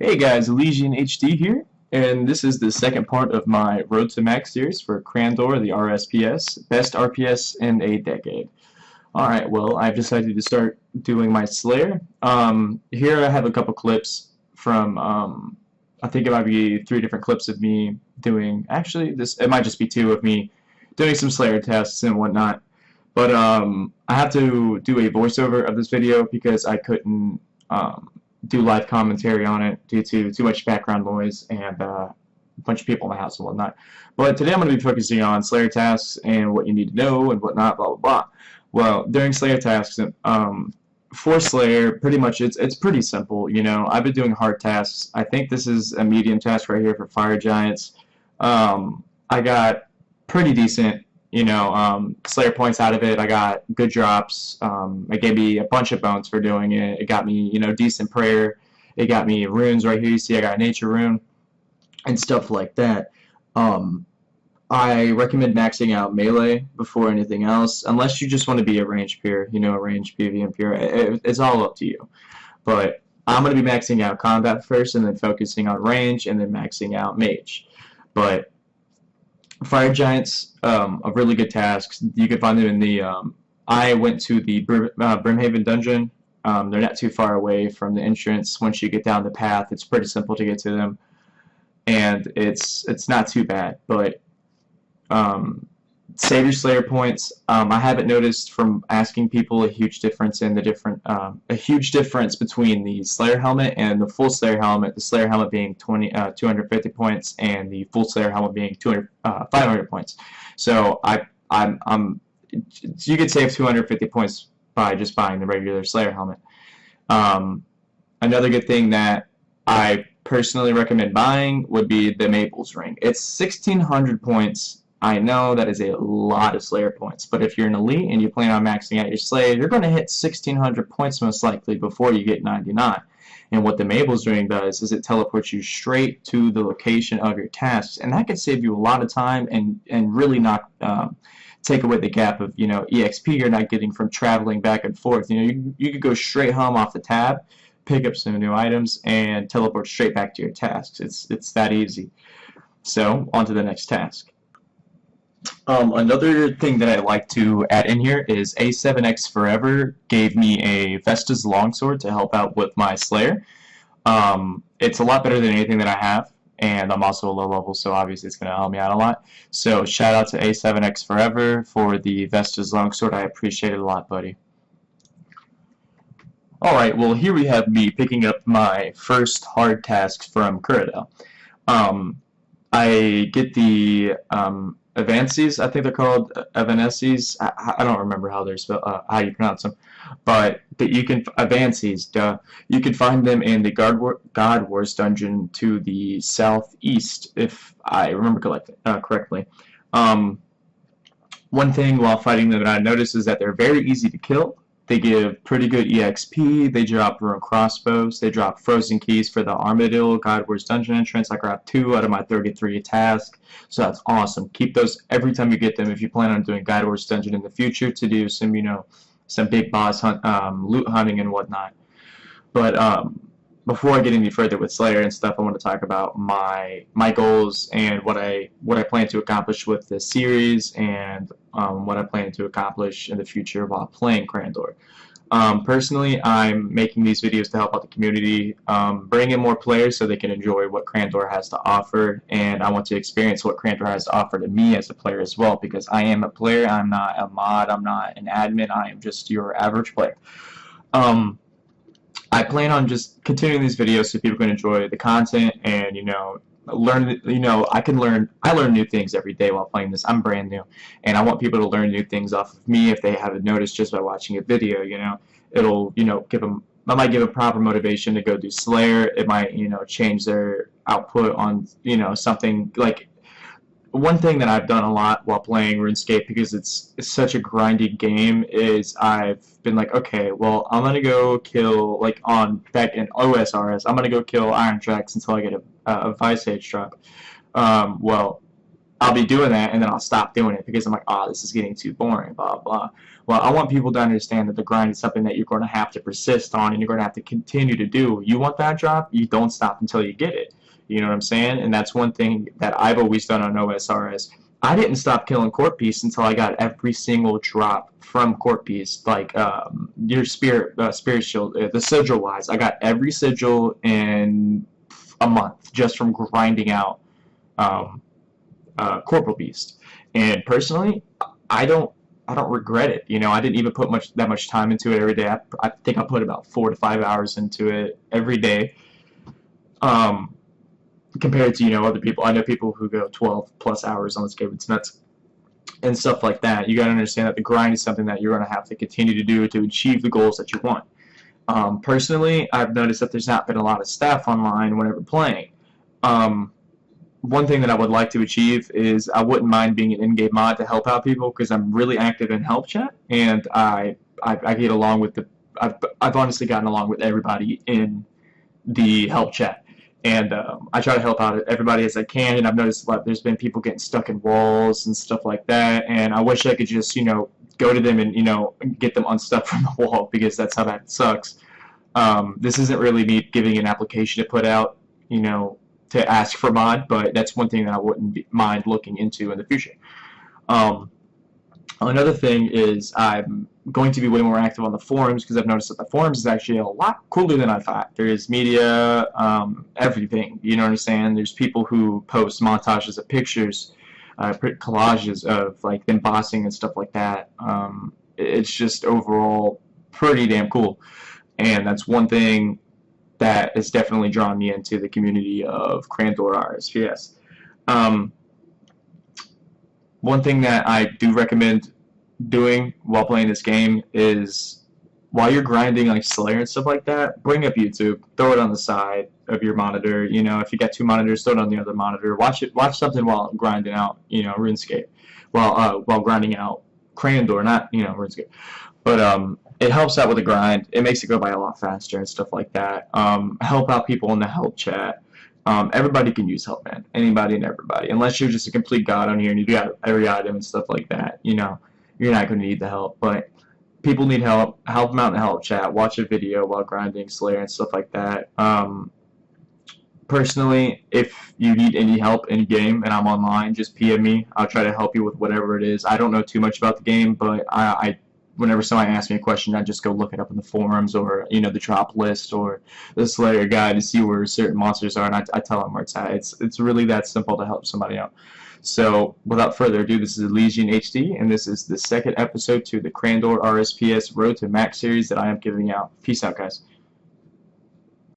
Hey guys, ElysianHD here, and this is the second part of my Road to Max series for Crandor, the RSPS, best RPS in a decade. Alright, well, I've decided to start doing my Slayer. Here I have a couple clips from, I think it might be 3 different clips of me doing, actually, it might just be 2 of me doing some Slayer tests and whatnot. But I have to do a voiceover of this video because I couldn't do live commentary on it due to too much background noise and a bunch of people in the house and whatnot. But today I'm going to be focusing on Slayer tasks and what you need to know and whatnot, blah, blah, blah. Well, during Slayer tasks, for Slayer, pretty much it's pretty simple. You know, I've been doing hard tasks. I think this is a medium task right here for Fire Giants. I got pretty decent Slayer points out of it. I got good drops. It gave me a bunch of bones for doing it. It got me, decent prayer. It got me runes right here. You see I got a nature rune and stuff like that. I recommend maxing out melee before anything else, unless you just want to be a range peer, a range PvM peer. It's all up to you. But I'm going to be maxing out combat first and then focusing on range and then maxing out mage. But Fire Giants are really good tasks. You can find them in the. I went to the Brimhaven dungeon. They're not too far away from the entrance. Once you get down the path, it's pretty simple to get to them, and it's not too bad. But save your Slayer points. I haven't noticed from asking people a huge difference in a huge difference between the Slayer helmet and the full Slayer helmet. The Slayer helmet being 250 points, and the full Slayer helmet being 500 points. So you could save 250 points by just buying the regular Slayer helmet. Another good thing that I personally recommend buying would be the Maples ring. It's 1,600 points. I know that is a lot of Slayer points, but if you're an elite and you plan on maxing out your Slayer, you're going to hit 1,600 points most likely before you get 99. And what the Maples ring does is it teleports you straight to the location of your tasks, and that can save you a lot of time and really not take away the gap of EXP you're not getting from traveling back and forth. You could go straight home off the tab, pick up some new items, and teleport straight back to your tasks. It's that easy. So on to the next task. Another thing that I like to add in here is A7X Forever gave me a Vesta's Longsword to help out with my Slayer. It's a lot better than anything that I have, and I'm also a low level, so obviously it's going to help me out a lot. So shout out to A7X Forever for the Vesta's Longsword. I appreciate it a lot, buddy. Alright, well here we have me picking up my first hard task from Crandor. I get the Avances, I think they're called Evanesces. I don't remember how they're spelled, how you pronounce them, but you can Avances. Duh. You can find them in the God Wars dungeon to the southeast, if I remember correctly. One thing while fighting them that I noticed is that they're very easy to kill. They give pretty good EXP. They drop rune crossbows. They drop frozen keys for the Armadillo God Wars dungeon entrance. I grabbed 2 out of my 33 tasks, so that's awesome. Keep those every time you get them if you plan on doing God Wars dungeon in the future to do some some big boss hunt, loot hunting and whatnot. But before I get any further with Slayer and stuff, I want to talk about my goals and what I plan to accomplish with this series and what I plan to accomplish in the future while playing Crandor. Personally, I'm making these videos to help out the community, bring in more players so they can enjoy what Crandor has to offer, and I want to experience what Crandor has to offer to me as a player as well, because I am a player. I'm not a mod. I'm not an admin. I am just your average player. I plan on just continuing these videos so people can enjoy the content and learn. I learn new things every day while playing this. I'm brand new, and I want people to learn new things off of me if they haven't noticed just by watching a video. It'll give them. I might give a proper motivation to go do Slayer. It might change their output on something like. One thing that I've done a lot while playing RuneScape, because it's such a grindy game, is I've been like, okay, well, I'm gonna go kill back in OSRS, I'm gonna go kill Iron Tracks until I get a Vice Age drop. Well, I'll be doing that, and then I'll stop doing it because I'm like, oh, this is getting too boring, blah, blah. Well, I want people to understand that the grind is something that you're going to have to persist on and you're going to have to continue to do. You want that drop, you don't stop until you get it. You know what I'm saying? And that's one thing that I've always done on OSRS. I didn't stop killing Court Piece until I got every single drop from Court Piece, like your Spirit Shield, the sigil wise. I got every sigil in a month just from grinding out Corporal Beast. And personally, I don't regret it. You know, I didn't even put that much time into it every day. I think I put about 4 to 5 hours into it every day. Compared to, you know, other people. I know people who go 12 plus hours on this game. It's nuts. And stuff like that. You got to understand that the grind is something that you're going to have to continue to do to achieve the goals that you want. Personally, I've noticed that there's not been a lot of staff online whenever playing. One thing that I would like to achieve is I wouldn't mind being an in-game mod to help out people because I'm really active in help chat, and I get along with I've honestly gotten along with everybody in the help chat, and I try to help out everybody as I can. And I've noticed that there's been people getting stuck in walls and stuff like that, and I wish I could just, you know, go to them and, you know, get them unstuck from the wall because that's how that sucks. This isn't really me giving an application to put out, you know, to ask for mod, but that's one thing that I wouldn't mind looking into in the future. Another thing is I'm going to be way more active on the forums because I've noticed that the forums is actually a lot cooler than I thought. There is media, everything, you know what I'm saying? There's people who post montages of pictures, collages of like them bossing and stuff like that. It's just overall pretty damn cool, and that's one thing that has definitely drawn me into the community of Crandor RSPS. One thing that I do recommend doing while playing this game is while you're grinding like Slayer and stuff like that, bring up YouTube, throw it on the side of your monitor. You know, if you got 2 monitors, throw it on the other monitor. Watch something while grinding out, you know, RuneScape, while grinding out Crandor, not, you know, RuneScape. But it helps out with the grind. It makes it go by a lot faster and stuff like that. Help out people in the help chat. Everybody can use help, man. Anybody and everybody. Unless you're just a complete god on here and you got every item and stuff like that, you know, you're not going to need the help. But people need help. Help them out in the help chat. Watch a video while grinding Slayer and stuff like that. Personally, if you need any help in game and I'm online, just PM me. I'll try to help you with whatever it is. I don't know too much about the game, but whenever somebody asks me a question, I just go look it up in the forums or, you know, the drop list or the Slayer guide to see where certain monsters are, and I tell them where it's at. It's really that simple to help somebody out. So, without further ado, this is ElysianHD, and this is the second episode to the Crandor RSPS Road to Max series that I am giving out. Peace out, guys.